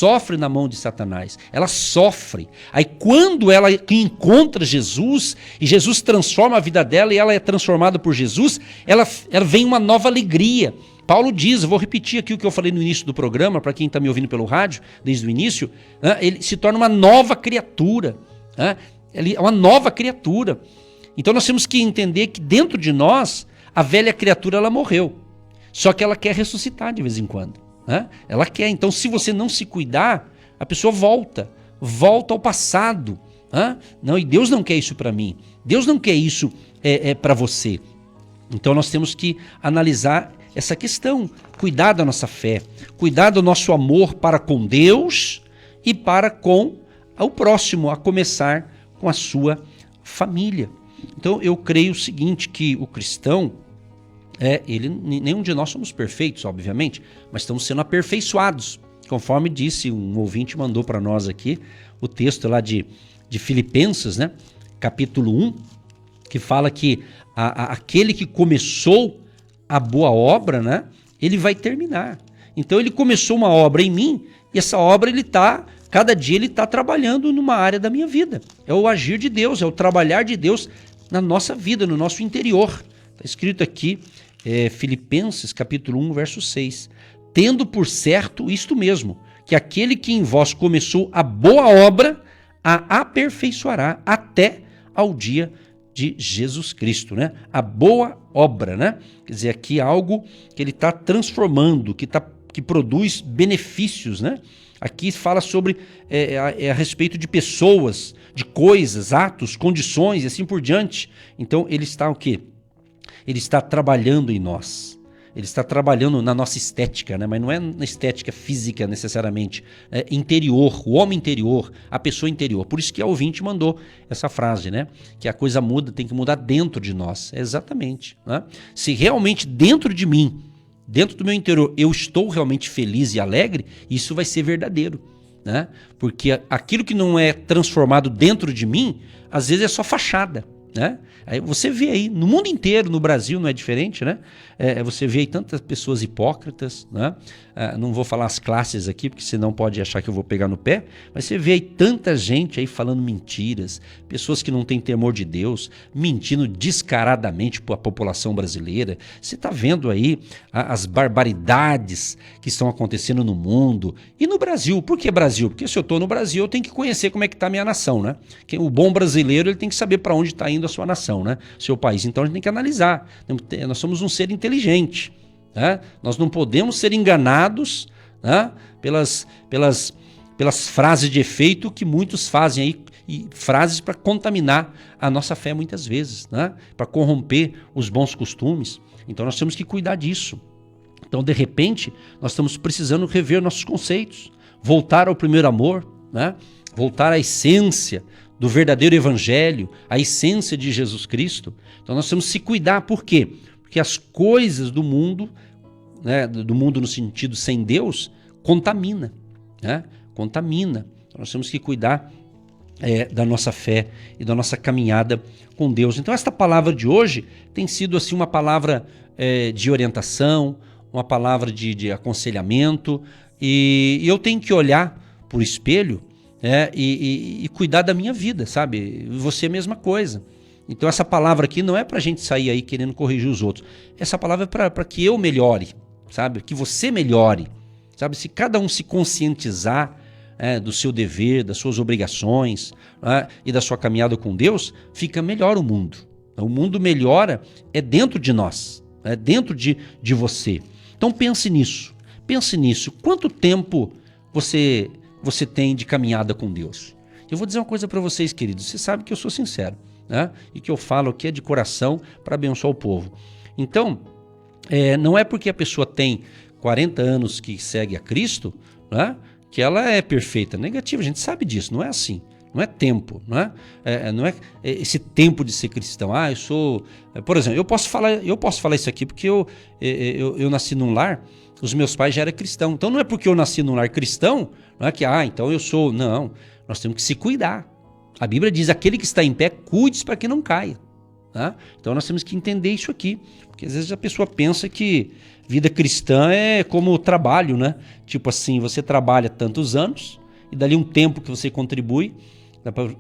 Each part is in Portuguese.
sofre na mão de Satanás, ela sofre. Aí quando ela encontra Jesus, e Jesus transforma a vida dela, e ela é transformada por Jesus, ela vem uma nova alegria. Paulo diz, eu vou repetir aqui o que eu falei no início do programa, para quem está me ouvindo pelo rádio, desde o início, ele se torna uma nova criatura. Ele é uma nova criatura. Então nós temos que entender que dentro de nós, a velha criatura ela morreu. Só que ela quer ressuscitar de vez em quando. Ela quer. Então se você não se cuidar, a pessoa volta ao passado. Não, e Deus não quer isso para mim. Deus não quer isso para você. Então nós temos que analisar essa questão, cuidar da nossa fé, cuidar do nosso amor para com Deus e para com o próximo, a começar com a sua família. Então eu creio o seguinte, que o cristão, nenhum de nós somos perfeitos, obviamente, mas estamos sendo aperfeiçoados, conforme disse, um ouvinte mandou para nós aqui, o texto lá de Filipenses, né, capítulo 1, que fala que aquele que começou a boa obra, né, ele vai terminar. Então ele começou uma obra em mim, e essa obra cada dia ele está trabalhando numa área da minha vida. É o agir de Deus, é o trabalhar de Deus na nossa vida, no nosso interior. Está escrito aqui, Filipenses capítulo 1, verso 6. Tendo por certo isto mesmo, que aquele que em vós começou a boa obra, a aperfeiçoará até ao dia de Jesus Cristo, né? A boa obra, né? Quer dizer, aqui algo que ele está transformando, que produz benefícios, né? Aqui fala sobre a respeito de pessoas, de coisas, atos, condições e assim por diante. Então ele está o quê? Ele está trabalhando em nós. Ele está trabalhando na nossa estética, né? Mas não é na estética física necessariamente, é interior, o homem interior, a pessoa interior. Por isso que a ouvinte mandou essa frase, né? Que a coisa muda, tem que mudar dentro de nós. Exatamente. Né? Se realmente dentro de mim, dentro do meu interior, eu estou realmente feliz e alegre, isso vai ser verdadeiro. Né? Porque aquilo que não é transformado dentro de mim, às vezes é só fachada. Né? Aí você vê aí, no mundo inteiro, no Brasil não é diferente, né? Você vê aí tantas pessoas hipócritas, né? Não vou falar as classes aqui, porque senão pode achar que eu vou pegar no pé, mas você vê aí tanta gente aí falando mentiras, pessoas que não têm temor de Deus, mentindo descaradamente para a população brasileira. Você está vendo aí as barbaridades que estão acontecendo no mundo e no Brasil. Por que Brasil? Porque se eu estou no Brasil, eu tenho que conhecer como é que está a minha nação, né? O bom brasileiro ele tem que saber para onde está indo a sua nação, né? Seu país. Então a gente tem que analisar. Nós somos um ser inteligente. Né? Nós não podemos ser enganados, né? pelas frases de efeito que muitos fazem aí, e frases para contaminar a nossa fé muitas vezes, né? Para corromper os bons costumes. Então nós temos que cuidar disso. Então, de repente, nós estamos precisando rever nossos conceitos, voltar ao primeiro amor, né? Voltar à essência do verdadeiro evangelho, à essência de Jesus Cristo. Então nós temos que se cuidar. Por quê? Porque as coisas do mundo, né, do mundo no sentido sem Deus, contamina. Né? Contamina. Então nós temos que cuidar da nossa fé e da nossa caminhada com Deus. Então esta palavra de hoje tem sido assim uma palavra de orientação, uma palavra de aconselhamento, e eu tenho que olhar para o espelho e cuidar da minha vida, sabe? Você é a mesma coisa. Então essa palavra aqui não é para a gente sair aí querendo corrigir os outros. Essa palavra é para que eu melhore, sabe? Que você melhore, sabe? Se cada um se conscientizar do seu dever, das suas obrigações, e da sua caminhada com Deus, fica melhor o mundo. O mundo melhora dentro de nós, dentro de você. Então pense nisso. Pense nisso. Quanto tempo você tem de caminhada com Deus? Eu vou dizer uma coisa para vocês, queridos. Você sabe que eu sou sincero, né? E que eu falo aqui é de coração para abençoar o povo. Então, não é porque a pessoa tem 40 anos que segue a Cristo, né, que ela é perfeita. Negativa, a gente sabe disso, não é assim. Não é tempo, não é esse tempo de ser cristão. Eu sou... Por exemplo, eu posso falar isso aqui porque eu nasci num lar, os meus pais já eram cristãos. Então não é porque eu nasci num lar cristão, não é que, então eu sou... Não, nós temos que se cuidar. A Bíblia diz, aquele que está em pé, cuide-se para que não caia. Tá? Então nós temos que entender isso aqui. Porque às vezes a pessoa pensa que Vida cristã é como trabalho, né? Tipo assim, você trabalha tantos anos e dali um tempo que você contribui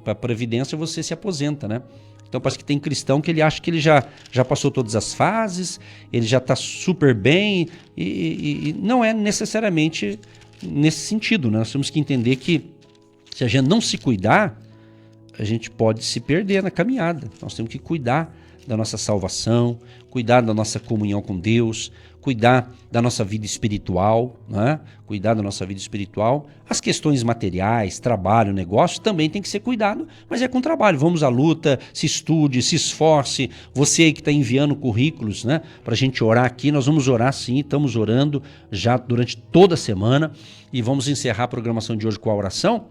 para a Previdência você se aposenta, né? Então parece que tem cristão que ele acha que ele já passou todas as fases, ele já está super bem e não é necessariamente nesse sentido, né? Nós temos que entender que se a gente não se cuidar, a gente pode se perder na caminhada. Nós temos que cuidar da nossa salvação, cuidar da nossa comunhão com Deus, cuidar da nossa vida espiritual, né? Cuidar da nossa vida espiritual. As questões materiais, trabalho, negócio, também tem que ser cuidado, mas é com trabalho. Vamos à luta, se estude, se esforce. Você aí que está enviando currículos, né, para a gente orar aqui, nós vamos orar sim, estamos orando já durante toda a semana e vamos encerrar a programação de hoje com a oração.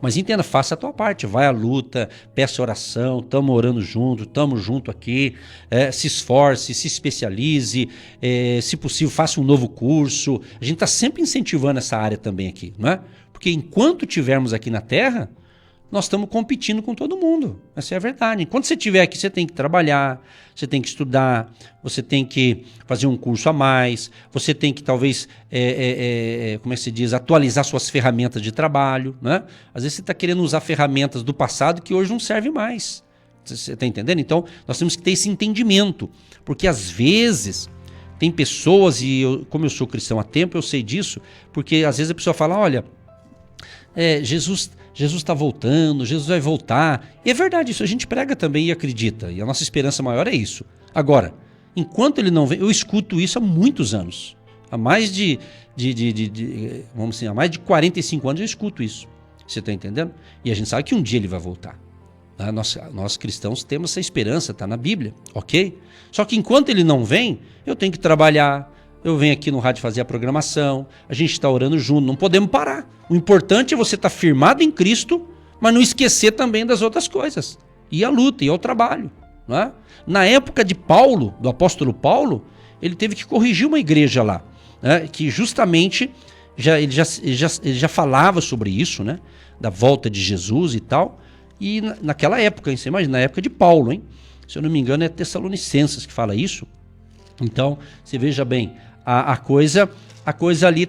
Mas entenda, faça a tua parte, vai à luta, peça oração, estamos orando junto, estamos junto aqui, se esforce, se especialize, se possível faça um novo curso. A gente está sempre incentivando essa área também aqui, não é? Porque enquanto estivermos aqui na Terra, nós estamos competindo com todo mundo, essa é a verdade. Enquanto você estiver aqui, você tem que trabalhar, você tem que estudar, você tem que fazer um curso a mais, você tem que talvez, como é que se diz, atualizar suas ferramentas de trabalho, né? Às vezes você está querendo usar ferramentas do passado que hoje não servem mais, você está entendendo? Então nós temos que ter esse entendimento, porque às vezes tem pessoas, e como eu sou cristão há tempo, eu sei disso, porque às vezes a pessoa fala, olha, Jesus está voltando, Jesus vai voltar. E é verdade, isso a gente prega também e acredita. E a nossa esperança maior é isso. Agora, enquanto ele não vem, eu escuto isso há muitos anos. Há mais vamos dizer, há mais de 45 anos eu escuto isso. Você está entendendo? E a gente sabe que um dia ele vai voltar. Nós cristãos temos essa esperança, está na Bíblia, ok? Só que enquanto ele não vem, eu tenho que trabalhar. Eu venho aqui no rádio fazer a programação, a gente está orando junto, não podemos parar. O importante é você estar firmado em Cristo, mas não esquecer também das outras coisas. Ir à luta, ir ao trabalho. Não é? Na época de Paulo, do apóstolo Paulo, ele teve que corrigir uma igreja lá, né? Que justamente ele já falava sobre isso, né? Da volta de Jesus e tal. E naquela época, hein? Você imagina, na época de Paulo, hein? Se eu não me engano é Tessalonicenses que fala isso. Então, você veja bem, a coisa ali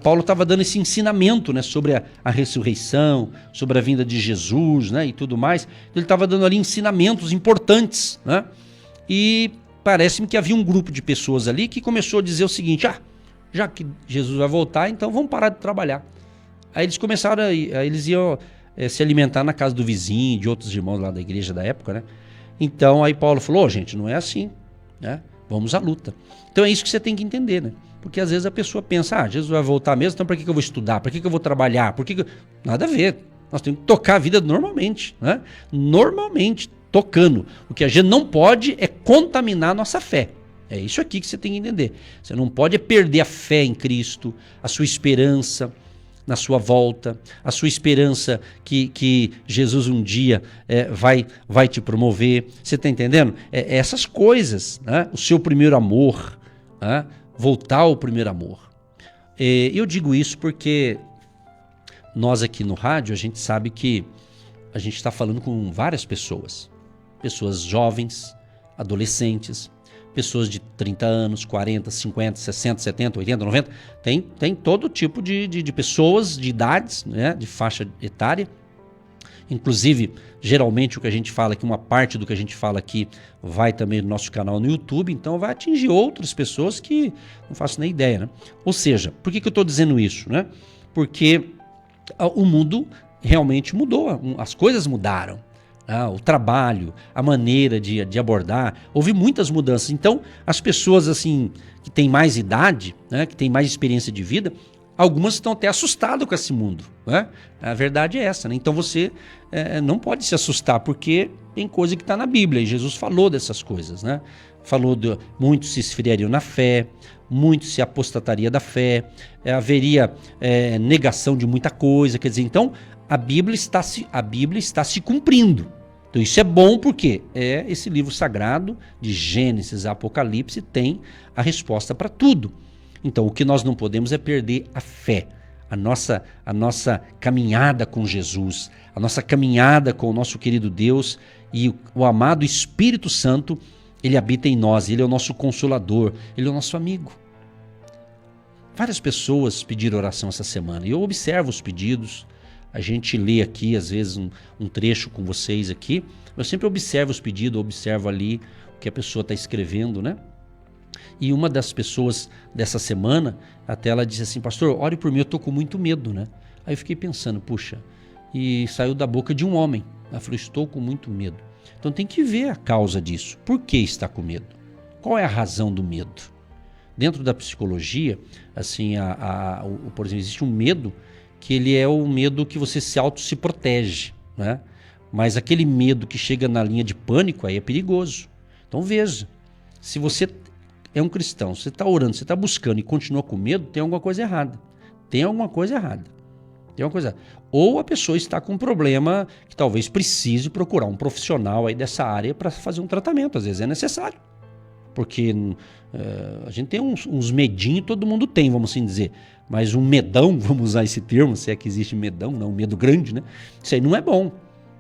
Paulo estava dando esse ensinamento, né, sobre a ressurreição, sobre a vinda de Jesus, né, e tudo mais. Ele estava dando ali ensinamentos importantes, né? E parece-me que havia um grupo de pessoas ali que começou a dizer o seguinte, já que Jesus vai voltar, então vamos parar de trabalhar. Aí eles começaram, aí eles iam se alimentar na casa do vizinho, de outros irmãos lá da igreja da época, né? Então aí Paulo falou, gente, não é assim, né? Vamos à luta. Então é isso que você tem que entender, né? Porque às vezes a pessoa pensa, Jesus vai voltar mesmo, então para que eu vou estudar? Para que eu vou trabalhar? Nada a ver. Nós temos que tocar a vida normalmente, né? Normalmente, tocando. O que a gente não pode é contaminar a nossa fé. É isso aqui que você tem que entender. Você não pode perder a fé em Cristo, a sua esperança na sua volta, a sua esperança que Jesus um dia vai te promover. Você está entendendo? Essas coisas, né? O seu primeiro amor, né? Voltar ao primeiro amor. Eu digo isso porque nós aqui no rádio, a gente sabe que a gente está falando com várias pessoas. Pessoas jovens, adolescentes, pessoas de 30 anos, 40, 50, 60, 70, 80, 90. Tem todo tipo de pessoas, de idades, né, de faixa etária. Inclusive, geralmente o que a gente fala aqui, uma parte do que a gente fala aqui vai também no nosso canal no YouTube, então vai atingir outras pessoas que não faço nem ideia, né? Ou seja, por que eu estou dizendo isso, né? Porque o mundo realmente mudou, as coisas mudaram. O trabalho, a maneira de abordar, houve muitas mudanças. Então, as pessoas assim que têm mais idade, né, que têm mais experiência de vida, algumas estão até assustadas com esse mundo, né? A verdade é essa, né? Então você não pode se assustar, porque tem coisa que está na Bíblia, e Jesus falou dessas coisas, né? Falou muitos se esfriariam na fé, muitos se apostataria da fé, haveria negação de muita coisa, quer dizer, então a Bíblia está se cumprindo. Então isso é bom porque esse livro sagrado de Gênesis a Apocalipse tem a resposta para tudo. Então o que nós não podemos é perder a fé, a nossa caminhada com Jesus, a nossa caminhada com o nosso querido Deus e o amado Espírito Santo Ele habita em nós, Ele é o nosso consolador, Ele é o nosso amigo. Várias pessoas pediram oração essa semana e eu observo os pedidos. A gente lê aqui, às vezes, um trecho com vocês aqui. Eu sempre observo os pedidos, observo ali o que a pessoa está escrevendo, né? E uma das pessoas dessa semana, até ela disse assim, pastor, ore por mim, eu estou com muito medo, né? Aí eu fiquei pensando, puxa, e saiu da boca de um homem. Ela falou, estou com muito medo. Então tem que ver a causa disso. Por que está com medo? Qual é a razão do medo? Dentro da psicologia, assim, por exemplo, existe um medo que ele é o medo que você se protege, né? Mas aquele medo que chega na linha de pânico aí é perigoso. Então veja, se você é um cristão, você está orando, você está buscando e continua com medo, tem alguma coisa errada. Tem alguma coisa errada. Tem uma coisa. Ou a pessoa está com um problema que talvez precise procurar um profissional aí dessa área para fazer um tratamento. Às vezes é necessário. Porque a gente tem uns medinhos, todo mundo tem, vamos assim dizer. Mas um medão, vamos usar esse termo, se é que existe medão, não, um medo grande, né? Isso aí não é bom.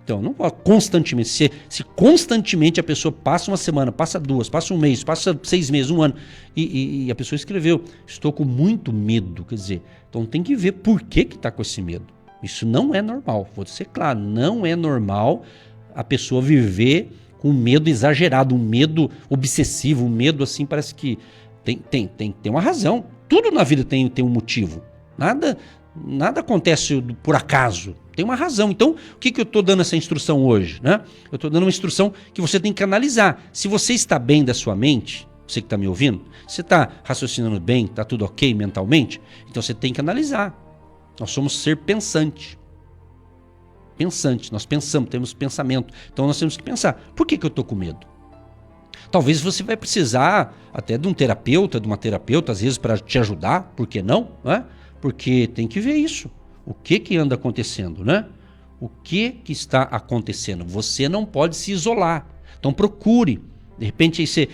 Então, não pode constantemente. Se constantemente a pessoa passa uma semana, passa duas, passa um mês, passa 6 meses, um ano, e a pessoa escreveu, estou com muito medo, quer dizer, então tem que ver por que está com esse medo. Isso não é normal, vou ser claro, não é normal a pessoa viver com um medo exagerado, um medo obsessivo, um medo assim, parece que tem uma razão. Tudo na vida tem um motivo. Nada acontece por acaso. Tem uma razão. Então, o que eu estou dando essa instrução hoje? Né? Eu estou dando uma instrução que você tem que analisar. Se você está bem da sua mente, você que está me ouvindo, você está raciocinando bem, está tudo ok mentalmente, então você tem que analisar. Nós somos ser pensante. Pensante, nós pensamos, temos pensamento. Então nós temos que pensar, por que eu estou com medo? Talvez você vai precisar até de um terapeuta, de uma terapeuta, às vezes para te ajudar, por que não? Né? Porque tem que ver isso. O que anda acontecendo, né? O que está acontecendo? Você não pode se isolar. Então procure. De repente você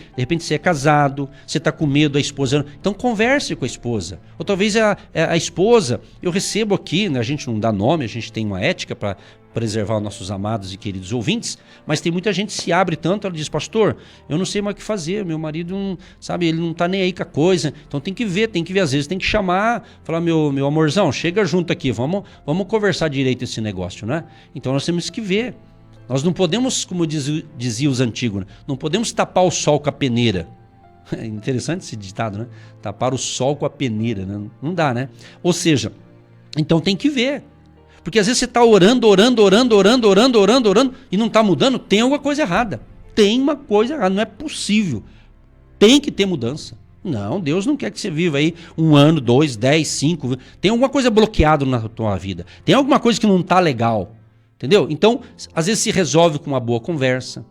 é casado, você está com medo da esposa. Então converse com a esposa. Ou talvez a esposa, eu recebo aqui, né, a gente não dá nome, a gente tem uma ética para preservar os nossos amados e queridos ouvintes, mas tem muita gente que se abre tanto, ela diz, pastor, eu não sei mais o que fazer, meu marido não, sabe, ele não está nem aí com a coisa. Então tem que ver, às vezes tem que chamar, falar, meu amorzão, chega junto aqui, vamos conversar direito esse negócio, né? Então nós temos que ver. Nós não podemos, como diziam os antigos, né? Não podemos tapar o sol com a peneira. É interessante esse ditado, né? Tapar o sol com a peneira, né? Não dá, né? Ou seja, então tem que ver. Porque às vezes você está orando e não está mudando, tem alguma coisa errada. Tem uma coisa errada, não é possível. Tem que ter mudança. Não, Deus não quer que você viva aí 1 ano, 2, 10, 5. Tem alguma coisa bloqueada na tua vida. Tem alguma coisa que não está legal. Entendeu? Então, às vezes se resolve com uma boa conversa.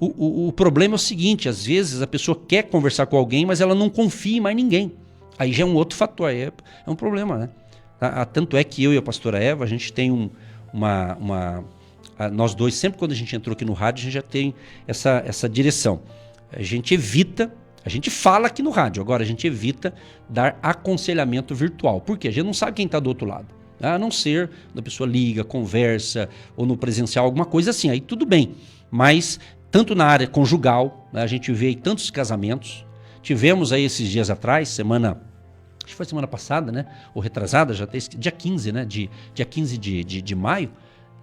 O problema é o seguinte, às vezes a pessoa quer conversar com alguém, mas ela não confia em mais ninguém. Aí já é um outro fator, aí é um problema, né? Tanto é que eu e a pastora Eva, a gente tem nós dois, sempre quando a gente entrou aqui no rádio, a gente já tem essa direção. A gente fala aqui no rádio, agora a gente evita dar aconselhamento virtual. Por quê? A gente não sabe quem está do outro lado. A não ser quando a pessoa liga, conversa, ou no presencial, alguma coisa assim, aí tudo bem. Mas, tanto na área conjugal, né, a gente vê aí tantos casamentos. Tivemos aí esses dias atrás, acho que foi semana passada, né? Ou retrasada, já tem dia 15, né? Dia 15 de maio,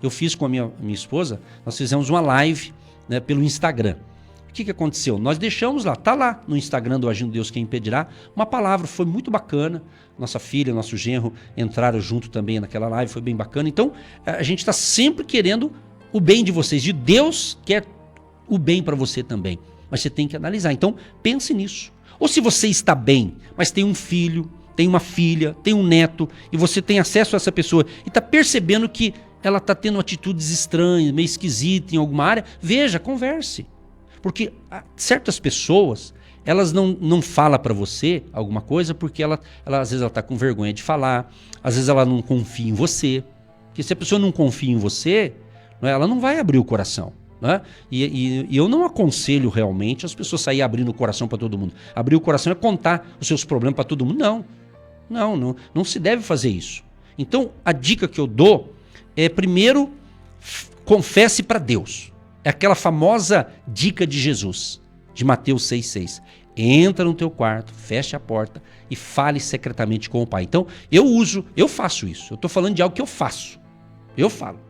eu fiz com a minha esposa, nós fizemos uma live, né, pelo Instagram. O que aconteceu? Nós deixamos lá, tá lá no Instagram do Agindo Deus Quem Impedirá, uma palavra, foi muito bacana. Nossa filha, nosso genro entraram junto também naquela live, foi bem bacana. Então, a gente está sempre querendo o bem de vocês, e Deus quer o bem para você também. Mas você tem que analisar. Então, pense nisso. Ou se você está bem, mas tem um filho, tem uma filha, tem um neto, e você tem acesso a essa pessoa, e está percebendo que ela está tendo atitudes estranhas, meio esquisitas em alguma área, veja, converse. Porque certas pessoas, elas não falam para você alguma coisa porque ela às vezes ela está com vergonha de falar, às vezes ela não confia em você. Porque se a pessoa não confia em você, ela não vai abrir o coração. Né? E eu não aconselho realmente as pessoas saírem abrindo o coração para todo mundo. Abrir o coração é contar os seus problemas para todo mundo. Não se deve fazer isso. Então, a dica que eu dou é, primeiro, confesse para Deus. É aquela famosa dica de Jesus. de Mateus 6,6. Entra no teu quarto, fecha a porta e fale secretamente com o Pai. Então, eu faço isso. Eu estou falando de algo que eu faço. Eu falo.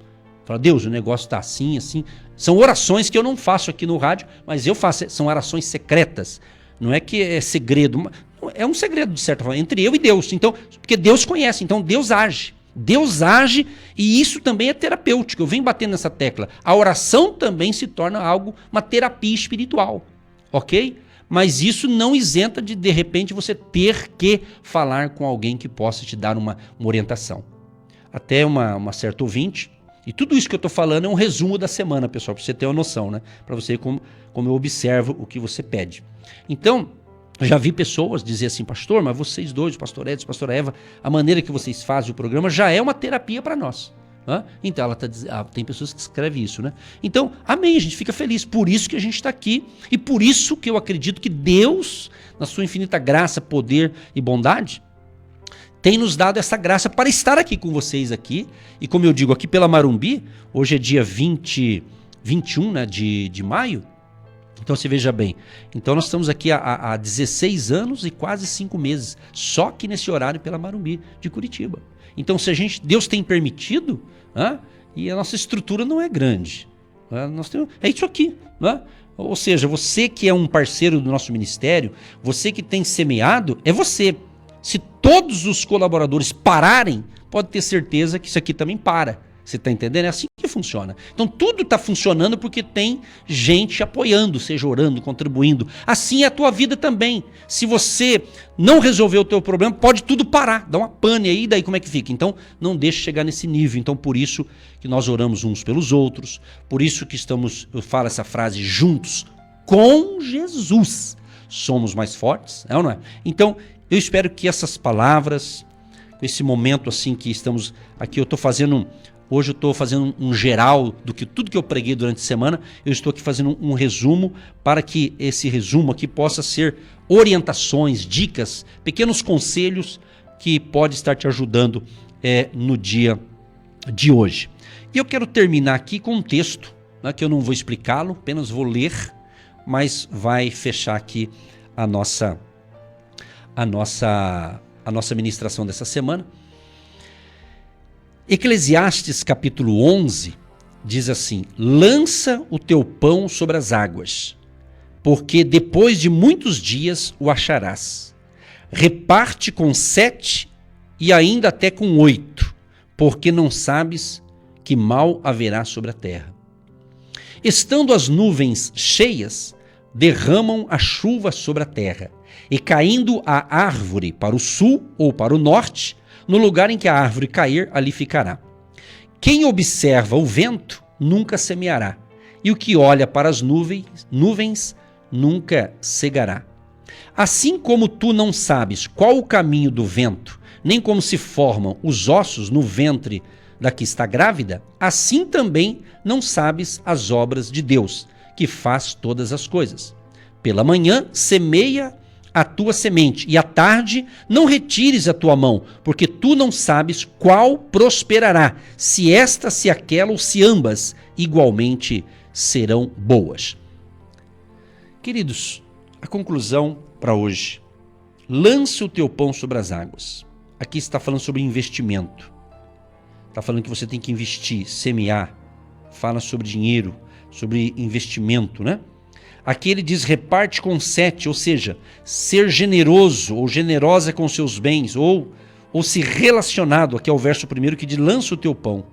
Falo, Deus, o negócio está assim, assim. São orações que eu não faço aqui no rádio, mas eu faço. São orações secretas. Não é que é segredo. É um segredo, de certa forma, entre eu e Deus. Então, porque Deus conhece, então Deus age. Deus age e isso também é terapêutico. Eu venho batendo nessa tecla. A oração também se torna algo, uma terapia espiritual. Ok? Mas isso não isenta de repente, você ter que falar com alguém que possa te dar uma orientação. Até uma certa ouvinte, e tudo isso que eu estou falando é um resumo da semana, pessoal, para você ter uma noção, né? Para você como eu observo o que você pede. Então, eu já vi pessoas dizer assim, pastor, mas vocês dois, o pastor Edson, a pastora Eva, a maneira que vocês fazem o programa já é uma terapia para nós. Então, tem pessoas que escrevem isso, né? Então, amém, a gente fica feliz. Por isso que a gente está aqui e por isso que eu acredito que Deus, na sua infinita graça, poder e bondade, tem nos dado essa graça para estar aqui com vocês aqui. E como eu digo, aqui pela Marumbi, hoje é dia 21, né, de maio. Então você veja bem, então nós estamos aqui há 16 anos e quase 5 meses, só que nesse horário pela Marumbi de Curitiba. Então se Deus tem permitido, e a nossa estrutura não é grande, é isso aqui. Ou seja, você que é um parceiro do nosso ministério, você que tem semeado, é você. Se todos os colaboradores pararem, pode ter certeza que isso aqui também para. Você está entendendo? É assim que funciona. Então tudo está funcionando porque tem gente apoiando, seja orando, contribuindo. Assim é a tua vida também. Se você não resolver o teu problema, pode tudo parar. Dá uma pane aí, daí como é que fica? Então não deixe chegar nesse nível. Então por isso que nós oramos uns pelos outros. Por isso que eu falo essa frase, juntos com Jesus somos mais fortes. É ou não é? Então eu espero que essas palavras, esse momento assim que estamos aqui, hoje eu estou fazendo um geral do que tudo que eu preguei durante a semana, eu estou aqui fazendo um resumo para que esse resumo aqui possa ser orientações, dicas, pequenos conselhos que pode estar te ajudando no dia de hoje. E eu quero terminar aqui com um texto, né, que eu não vou explicá-lo, apenas vou ler, mas vai fechar aqui a nossa ministração dessa semana. Eclesiastes capítulo 11 diz assim: lança o teu pão sobre as águas, porque depois de muitos dias o acharás. Reparte com 7 e ainda até com 8, porque não sabes que mal haverá sobre a terra. Estando as nuvens cheias, derramam a chuva sobre a terra, e caindo a árvore para o sul ou para o norte, no lugar em que a árvore cair, ali ficará. Quem observa o vento nunca semeará, e o que olha para as nuvens nunca cegará. Assim como tu não sabes qual o caminho do vento, nem como se formam os ossos no ventre da que está grávida, assim também não sabes as obras de Deus, que faz todas as coisas. Pela manhã semeia a tua semente, e à tarde não retires a tua mão, porque tu não sabes qual prosperará, se esta, se aquela ou se ambas igualmente serão boas. Queridos, a conclusão para hoje: lance o teu pão sobre as águas. Aqui está falando sobre investimento. Está falando que você tem que investir, semear. Fala sobre dinheiro, sobre investimento, né? Aqui ele diz reparte com 7, ou seja, ser generoso ou generosa com seus bens, ou se relacionado, aqui é o verso 1 que diz lança o teu pão.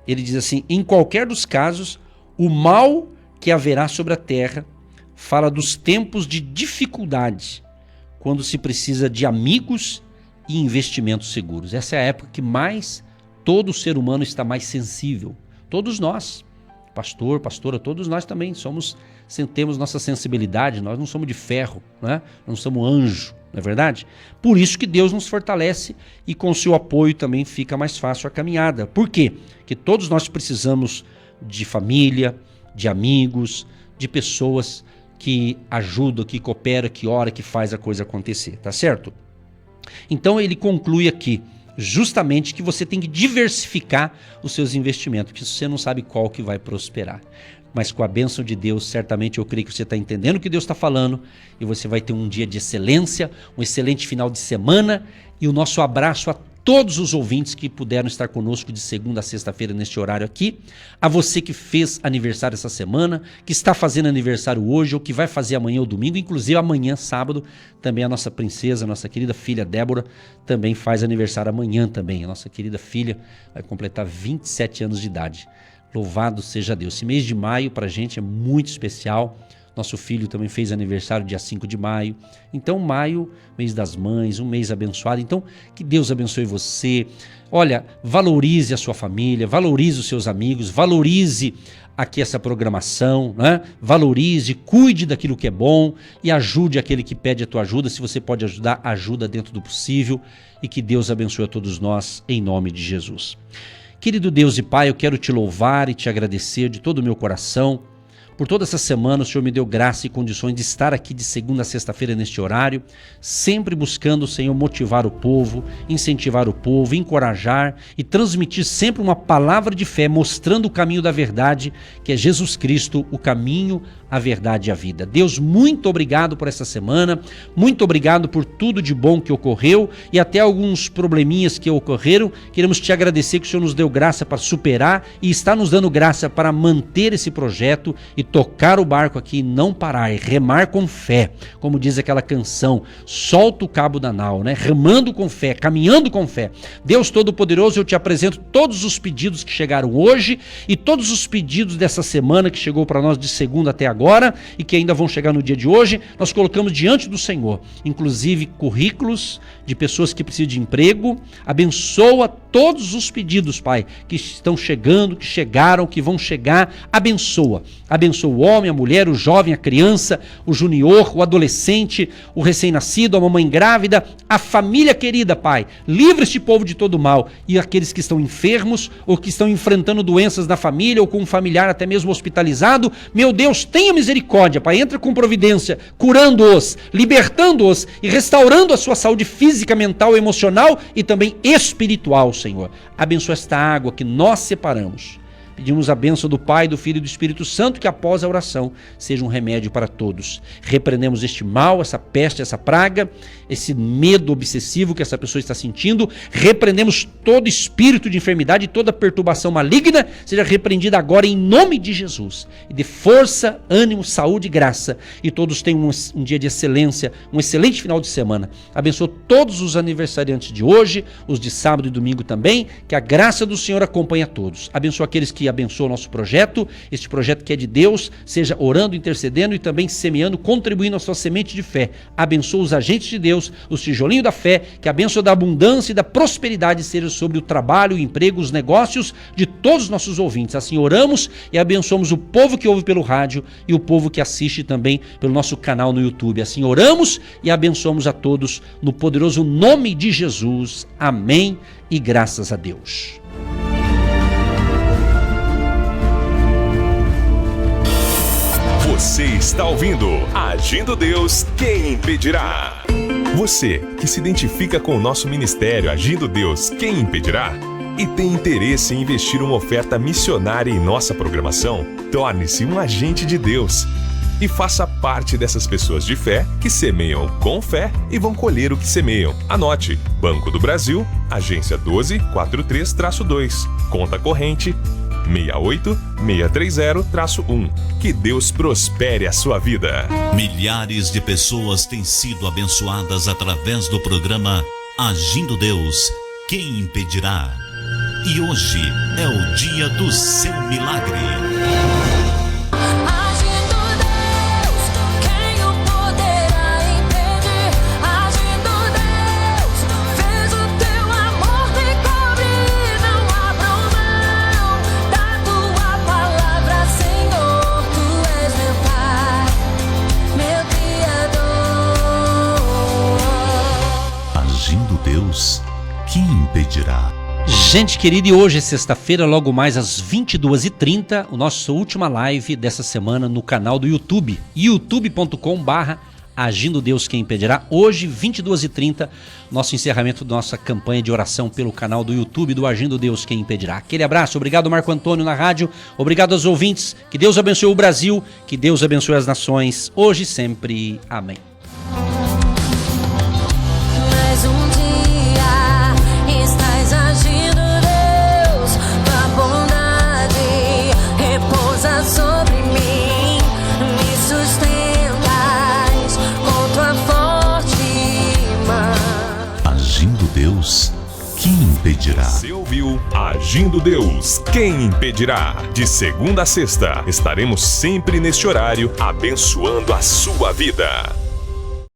Ele diz assim, em qualquer dos casos, o mal que haverá sobre a terra, fala dos tempos de dificuldade, quando se precisa de amigos e investimentos seguros. Essa é a época que mais todo ser humano está mais sensível. Todos nós, pastor, pastora, todos nós também temos nossa sensibilidade, nós não somos de ferro, né? Não somos anjo, não é verdade? Por isso que Deus nos fortalece e com seu apoio também fica mais fácil a caminhada. Por quê? Porque todos nós precisamos de família, de amigos, de pessoas que ajudam, que cooperam, que oram, que faz a coisa acontecer, tá certo? Então ele conclui aqui, justamente que você tem que diversificar os seus investimentos, porque você não sabe qual que vai prosperar. mas com a bênção de Deus, certamente eu creio que você está entendendo o que Deus está falando e você vai ter um dia de excelência, um excelente final de semana e o nosso abraço a todos os ouvintes que puderam estar conosco de segunda a sexta-feira neste horário aqui, a você que fez aniversário essa semana, que está fazendo aniversário hoje ou que vai fazer amanhã ou domingo, inclusive amanhã, sábado, também a nossa princesa, a nossa querida filha Débora, também faz aniversário amanhã também. A nossa querida filha vai completar 27 anos de idade. Louvado seja Deus. Esse mês de maio para a gente é muito especial. Nosso filho também fez aniversário dia 5 de maio. Então maio, mês das mães, um mês abençoado. Então que Deus abençoe você. Olha, valorize a sua família, valorize os seus amigos, valorize aqui essa programação, né? Valorize, cuide daquilo que é bom e ajude aquele que pede a tua ajuda. Se você pode ajudar, ajuda dentro do possível e que Deus abençoe a todos nós em nome de Jesus. Querido Deus e Pai, eu quero te louvar e te agradecer de todo o meu coração. Por toda essa semana o Senhor me deu graça e condições de estar aqui de segunda a sexta-feira neste horário, sempre buscando, Senhor, motivar o povo, incentivar o povo, encorajar e transmitir sempre uma palavra de fé, mostrando o caminho da verdade, que é Jesus Cristo, o caminho, a verdade e a vida. Deus, muito obrigado por essa semana, muito obrigado por tudo de bom que ocorreu e até alguns probleminhas que ocorreram. Queremos te agradecer que o Senhor nos deu graça para superar e está nos dando graça para manter esse projeto e tocar o barco aqui e não parar, e remar com fé, como diz aquela canção, solta o cabo da nau, né? Remando com fé, caminhando com fé. Deus Todo-Poderoso, eu te apresento todos os pedidos que chegaram hoje e todos os pedidos dessa semana que chegou para nós de segunda até agora e que ainda vão chegar no dia de hoje, nós colocamos diante do Senhor, inclusive currículos de pessoas que precisam de emprego. Abençoa todos os pedidos, Pai, que estão chegando, que chegaram, que vão chegar. Abençoa o homem, a mulher, o jovem, a criança, o junior, o adolescente, o recém-nascido, a mamãe grávida, a família querida, Pai. Livra este povo de todo mal e aqueles que estão enfermos ou que estão enfrentando doenças na família ou com um familiar até mesmo hospitalizado. Meu Deus, tenha misericórdia, Pai. Entra com providência, curando-os, libertando-os e restaurando a sua saúde física, mental, emocional e também espiritual, Senhor. Abençoa esta água que nós separamos. Pedimos a bênção do Pai, do Filho e do Espírito Santo, que após a oração seja um remédio para todos. Repreendemos este mal, essa peste, essa praga, esse medo obsessivo que essa pessoa está sentindo. Repreendemos todo espírito de enfermidade, toda perturbação maligna, seja repreendida agora em nome de Jesus. E dê força, ânimo, saúde e graça. E todos tenham um dia de excelência, um excelente final de semana. Abençoa todos os aniversariantes de hoje, os de sábado e domingo também. Que a graça do Senhor acompanhe a todos. Abençoa aqueles que abençoa o nosso projeto, este projeto que é de Deus, seja orando, intercedendo e também semeando, contribuindo a sua semente de fé. Abençoa os agentes de Deus, os tijolinhos da fé, que a bênção da abundância e da prosperidade seja sobre o trabalho, o emprego, os negócios de todos os nossos ouvintes. Assim oramos e abençoamos o povo que ouve pelo rádio e o povo que assiste também pelo nosso canal no YouTube. Assim oramos e abençoamos a todos no poderoso nome de Jesus. Amém e graças a Deus. Você está ouvindo Agindo Deus, quem impedirá? Você que se identifica com o nosso ministério Agindo Deus, quem impedirá? E tem interesse em investir uma oferta missionária em nossa programação? Torne-se um agente de Deus e faça parte dessas pessoas de fé que semeiam com fé e vão colher o que semeiam. Anote: Banco do Brasil, agência 1243-2, conta corrente 68630-1. Que Deus prospere a sua vida. Milhares de pessoas têm sido abençoadas através do programa Agindo Deus, quem impedirá? E hoje é o dia do seu milagre. Quem impedirá? Gente querida, e hoje é sexta-feira, logo mais às 22h30, a nossa última live dessa semana no canal do YouTube, youtube.com/ Agindo Deus, Quem Impedirá. Hoje, 22h30, nosso encerramento da nossa campanha de oração pelo canal do YouTube do Agindo Deus, Quem Impedirá. Aquele abraço, obrigado Marco Antônio na rádio, obrigado aos ouvintes, que Deus abençoe o Brasil, que Deus abençoe as nações, hoje e sempre. Amém. Mais um dia estás agindo, Deus, tua bondade repousa sobre mim, me sustentas com tua forte mão. Agindo Deus, quem impedirá? Você ouviu Agindo Deus, Quem Impedirá? De segunda a sexta, estaremos sempre neste horário, abençoando a sua vida.